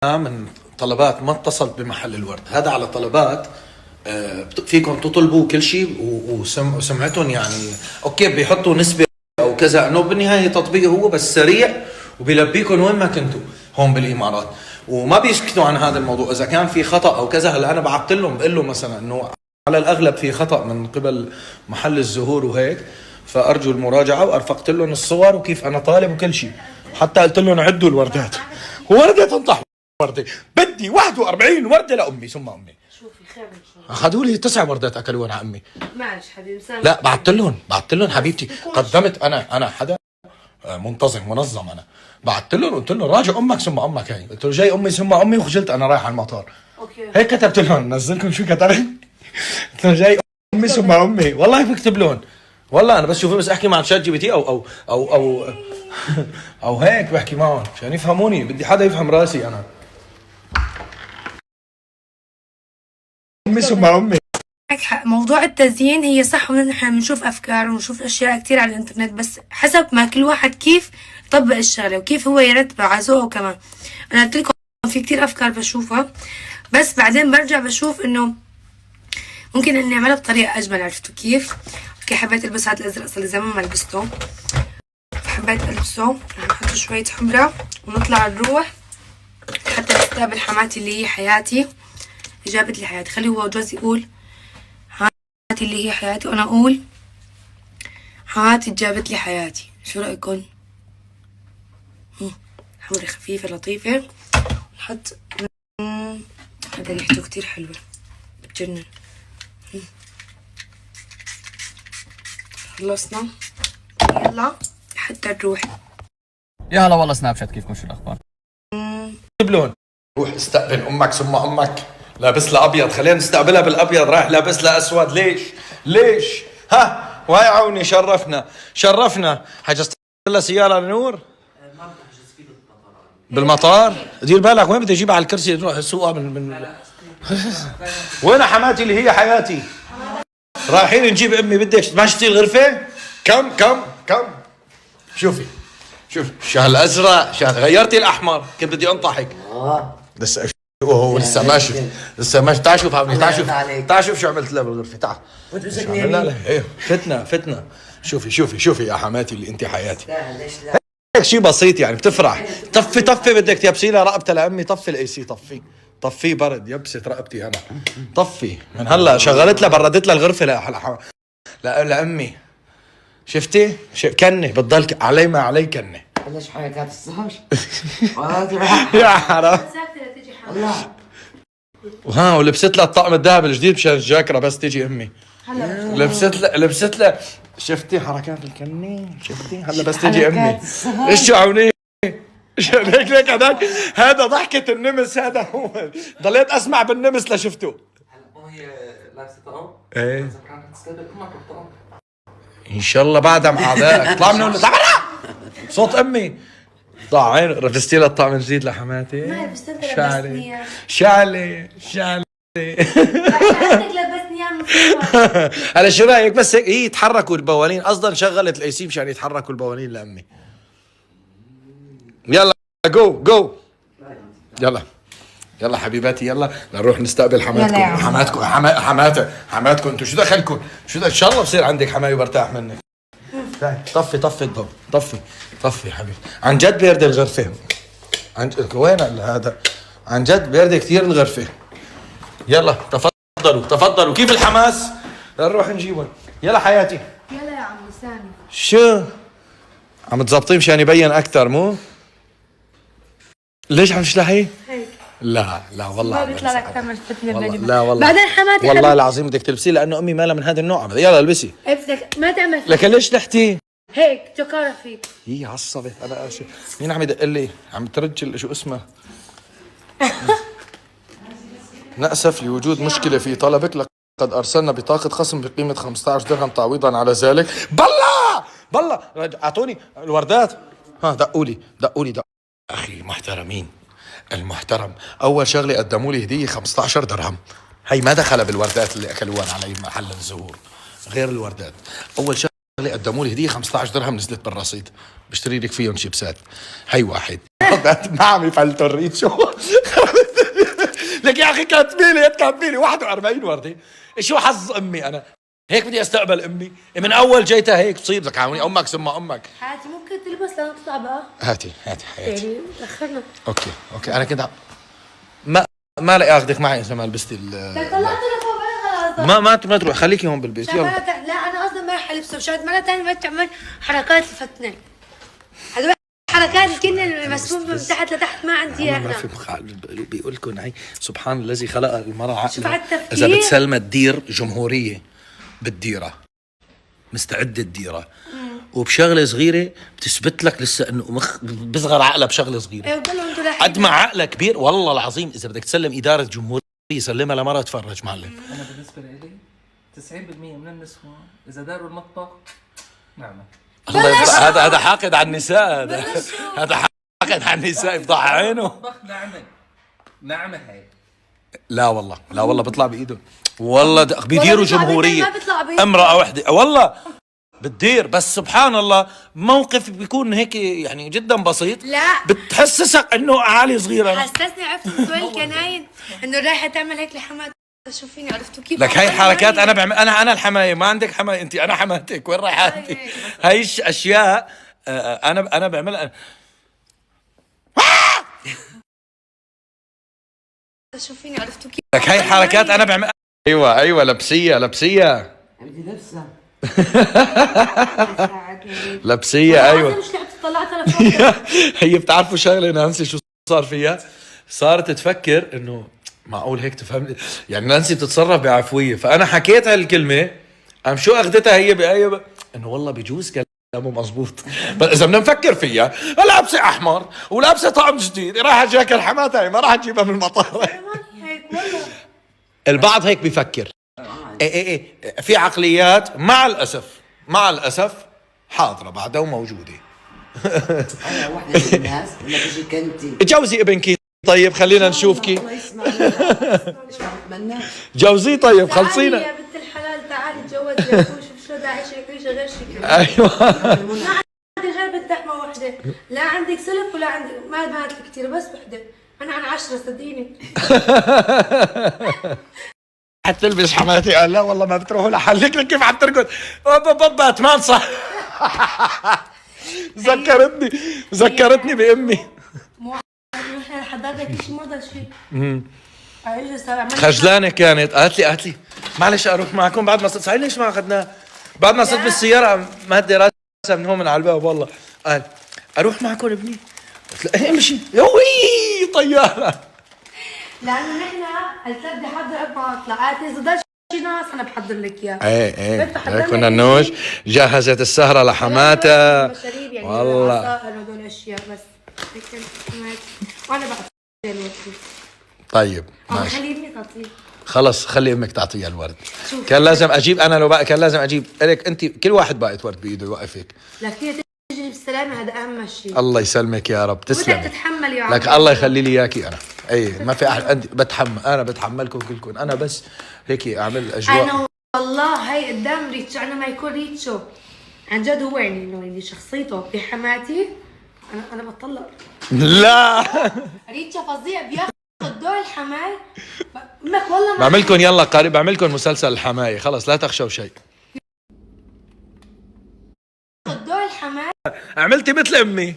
من طلبات ما اتصلت بمحل الورد هذا على طلبات. فيكم تطلبوا كل شيء وسمعتهم يعني اوكي بيحطوا نسبة او كذا، انه بالنهاية تطبيق هو بس سريع وبيلبيكم وين ما كنتوا هون بالامارات، وما بيسكتوا عن هذا الموضوع. اذا كان في خطأ او كذا، هلا انا بعثت لهم بقول له مثلا انه على الاغلب في خطأ من قبل محل الزهور وهيك، فارجو المراجعة، وارفقت لهم الصور وكيف انا طالب وكل شيء. حتى قلت لهم عدوا الوردات، وردة تنطح وردة، بدي 41 وردة لأمي ثم أمي. شوفي خير ان شاء الله. أخذوا لي 9 وردات أكلوهم على أمي. معلش حبيبي سامح. لا بعثت لهم حبيبتي، قدمت أنا حدا منتظم منظم. أنا بعثت لهم قلت لهم راجع أمك ثم أمك. هي قلت له جاي أمي ثم أمي، وخجلت أنا رايح على المطار. اوكي هيك كتبت لهم، نزلكم شو كتبت؟ قلت له جاي أمي ثم أمي، والله بكتب لهم. والله أنا بس شوفي، بس أحكي مع شات جي بي تي أو هيك بحكي معهم عشان يفهموني، بدي حدا يفهم راسي أنا. أمي ثم أمي. معك حق، موضوع التزيين هي صح، ونحن بنشوف افكار ونشوف اشياء كتير على الانترنت، بس حسب ما كل واحد كيف يطبق الشغله وكيف هو يرتب على ذوقه. كمان انا قلت لكم في كتير افكار بشوفها، بس بعدين برجع بشوف انه ممكن اني اعملها بطريقه اجمل. عرفتوا كيف؟ اوكي حبيت البس هذا الازرق، صار لي زمان ما لبسته، حبيت البسه. رح نحط شويه حمرة ونطلع نروح حتى نستقبل حماتي اللي هي حياتي، جابت لي حياتي. خلي هو جوزي يقول حماتي اللي هي حياتي، وانا اقول حماتي جابت لي حياتي. شو رايكم؟ حمرة خفيفه لطيفه، نحط هذا ريحته كتير حلوه بتجنن. خلصنا، يلا حتى نروح. يا هلا والله سناب شات، كيفكم؟ شو الاخبار؟ لون روح استقبل امك ثم امك. لابس لها ابيض، خلينا نستقبلها بالابيض. رايح لابس لها اسود، ليش ها؟ وهي عوني، شرفنا. حجزت لها سياره لنور بالمطار. دير بالك وين بدي اجيبها على الكرسي نروح السوق من وين حماتي اللي هي حياتي؟ رايحين نجيب امي. بدك ما شفتي الغرفه؟ كم شوفي شو هالازرق، شو غيرتي الاحمر، كنت بدي انطحك. لسه وهو لسه ماشي. تعال شوف عمي، تعال شوف شو عملت له بالغرفه. تعال لا ايه فتنا. شوفي يا حماتي اللي انت حياتي. هيك شيء بسيط يعني بتفرح. طفي بدك تيبسي لها رقبتها لامي. طفي الاي سي، طفي برد، يبست رقبتي انا. طفي من هلا. شغلت لها، بردت لها الغرفه لامي. شفتي كنه بتضل علي ما علي كنه. ليش حركات السهر؟ يا حرام. الله. وها ولبست لها الطقم الذهبي الجديد مشان الجاكرة بس تيجي امي. لبست لها. شفتي حركات الكنه؟ شفتي هلا بس تيجي امي. ايش شو عوني؟ ليك هذا ضحكة النمس. هذا هو ضليت اسمع بالنمس لشفته. هلا هي لابسه طقم؟ ايه كانت تستقبل امك بالطقم. ان شاء الله بعدها مع ذاك. اطلع من هون، اطلع برا. صوت امي ضاع. عين لبستي لها الطقم الجديد لحماتي؟ ما لبست انت، لبستني اياه. شعلي عندك لبسني اياه من فوق. هلا شو رايك بس هيك هي يتحركوا البوالين؟ اصلا شغلت الاي سي مشان يتحركوا البوالين لامي. يلا جو يلا حبيباتي، يلا نروح نستقبل حماتكم. حماتكم انتوا شو دخلكم؟ ان شاء الله بصير عندك حماي وبرتاح منك. طفي الضوء، طفي حبيبي. عن جد بيرد الغرفه. وين هذا؟ عن جد بيرد كثير الغرفه. يلا تفضلوا. كيف الحماس؟ نروح نجيبهم. يلا حياتي. يلا يا عمي سامي. شو عم تظبطيه مشان يبين اكثر مو؟ ليش عم تشلحي؟ هيك لا والله ما بيطلع لك تعمل فتنة بالليل. لا والله. بعدين حماتي والله العظيم بدك تلبسيه لانه امي مالها من هذا النوع. يلا البسي. بدك ما تعمل لكن ليش لحتي؟ هيك جكارة فيك. هي عصبت. انا اسف. مين عم يدق لي؟ عم ترجل شو اسمه؟ نأسف لوجود مشكلة في طلبك، لقد أرسلنا بطاقة خصم بقيمة 15 درهم تعويضا على ذلك. بالله أعطوني الوردات. ها دقوا لي. أخي المحترم أول شغلة قدموا لي هدية 15 درهم. هي ما دخل بالوردات اللي أكلوها علي محل الزهور غير الوردات. أول شغلة قدموا لي هديه 15 درهم نزلت بالرصيد بشتري لك فيهم شيبسات. هي واحد ما عم يفلتوا الريتشو. لك يا اخي كاتبيلي 41 ورده. شو حظ امي انا هيك بدي استقبل امي من اول جيتها هيك تصير بدك عاوني امك ثم امك. حياتي ممكن تلبس لما تطلع بقى. هاتي حياتي. يعني اخرنا. اوكي انا كنت ما لا اخذك معي اذا ما لبستي طلعت لفوق خلاص. ما تروح خليكي هون بالبيت يلا. لا انا قصدي ما رح البسه مشان مرة ثانية ما تعمل حركات الفتنة. هذول حركات كنا مسبوب من تحت لتحت ما عندي ما في بيقول لكم هي سبحان الذي خلق المرأة شوف عقلها. هالتفكير. اذا بتسلمها تدير جمهورية بتديرها مستعدة تديرها وبشغلة صغيرة بتثبت لك لسه انه بصغر عقلها بشغلة صغيرة. ايوه بضلوا انتوا قد ما عقلها كبير والله العظيم اذا بدك تسلم إدارة جمهورية سلمها لمرة تفرج معلم. انا بالنسبه لي 90% من النسوان اذا داروا المطبخ نعمه. هذا حاقد على النساء. هذا حاقد على النساء يفضح عينه. المطبخ نعمه هاي. لا والله بيطلع بايده والله بيديروا بيطلع جمهورية ما بيطلع بإيده. امرأة وحدة والله بتدير بس سبحان الله موقف بيكون هيك يعني جدا بسيط. لا. بتحسسك انه اعالي صغيرة. حسسني عرفت سؤال الكناين انه رايحة تعمل هيك لحماد. شوفيني عرفتوا كيف لك هاي حركات انا بعمل انا الحماية ما عندك حماية انت انا حماتك وين رايحة انت. هاي اشياء انا بعملها. شوفيني عرفتوا كيف. لك هاي حركات انا بعمل. ايوه لبسية عندي نفسها. لبسية ايوه. مش لعبت طلعتها لفوق. هي بتعرفوا شغله نانسي شو صار فيها؟ صارت تفكر انه معقول هيك تفهم يعني نانسي بتتصرف بعفويه فانا حكيت هالكلمه قام شو اخذتها هي باي انه والله بجوز كلامه مزبوط. بس اذا بدنا نفكر فيها لابسه احمر ولابسه طقم جديد راح جاكل حماتها ما راح تجيبها من المطار. هيك والله. البعض هيك بيفكر. ايه في عقليات مع الاسف حاضره بعدها وموجوده. انا وحده من الناس لما تجيك انت جوزي ابنك طيب خلينا نشوفك. الله يسمع ايش ما بتمنى. جوزي طيب تعالي خلصينا. يا بنت الحلال تعالي تجوزي يا اخوي شوف شو بدها اعيش عيشه غير شكل. ايوه ما عندي غير بنت لحمه وحده لا عندك سلف ولا عندك ما بنات كثير بس وحده انا عن 10 صدقيني. حتلبس حماتي قال لا والله ما بتروحوا لحالك لك كيف عم ترقد باتمان صح. ذكرتني بامي. نحن حضرتك شيء ما ضل شيء. خجلانه كانت قالت لي معلش اروح معكم بعد ما صرت صحيح ليش ما اخذناه بعد ما صرت بالسياره مهدي راسها من هون من على الباب والله قال اروح معكم ابني قلت له امشي يوي طياره. لانه نحن قلت بدي احضر 4 طلعات اذا ضل شيء ناقص انا بحضر لك اياه. ايه كنا النوش جهزت السهره لحماتها مشاريب يعني والله. عصائر وهدول الاشياء بس هيك وانا بعد طيب ماشي خليني تعطيه. خلص خلي امك تعطيها الورد. شوف. كان لازم اجيب انا لو بقى كان لازم اجيب لك انت كل واحد باقت ورد بايده يوقفك. لك هي تجي بالسلامه هذا اهم شيء. الله يسلمك يا رب بدك تسلم. تتحمل يا لك الله يخلي لي اياكي انا. اي ما في احد انا بتحملكم كلكم انا بس هيك اعمل اجواء. انا والله هي قدام ريتشو انا ما يكون ريتشو عن جد هو يعني انه يعني شخصيته بحماتي انا بطلع. لا ريتشو فظيع بياخذ دور الحماي. امك والله ما بعمل لكم يلا قريب بعمل لكم مسلسل الحماية خلص لا تخشوا شيء. دور الحماي. عملتي مثل امي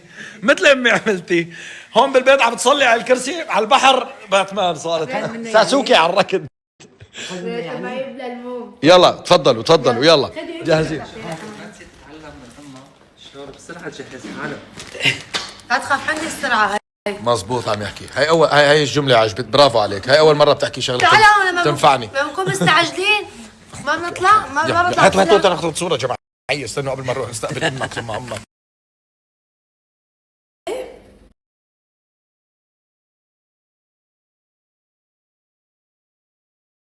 عملتي هون بالبيت عم تصلي على الكرسي على البحر باتمان صارت ساسوكي على الركض. ما يبلى الموم. يلا تفضلوا يلا جاهزين. نانسي تتعلم من امها شلون بسرعه تجهز حالها. لا تخاف عندي السرعه هاي. مزبوط عم يحكي هاي الجملة عجبت برافو عليك هاي أول مرة بتحكي شغلة تعال هون لما تنفعني. لما نكون مستعجلين ما بنطلع ما بنطلع. هات ناخذ صورة جماعة استنوا قبل ما نروح نستقبل امك ثم امك.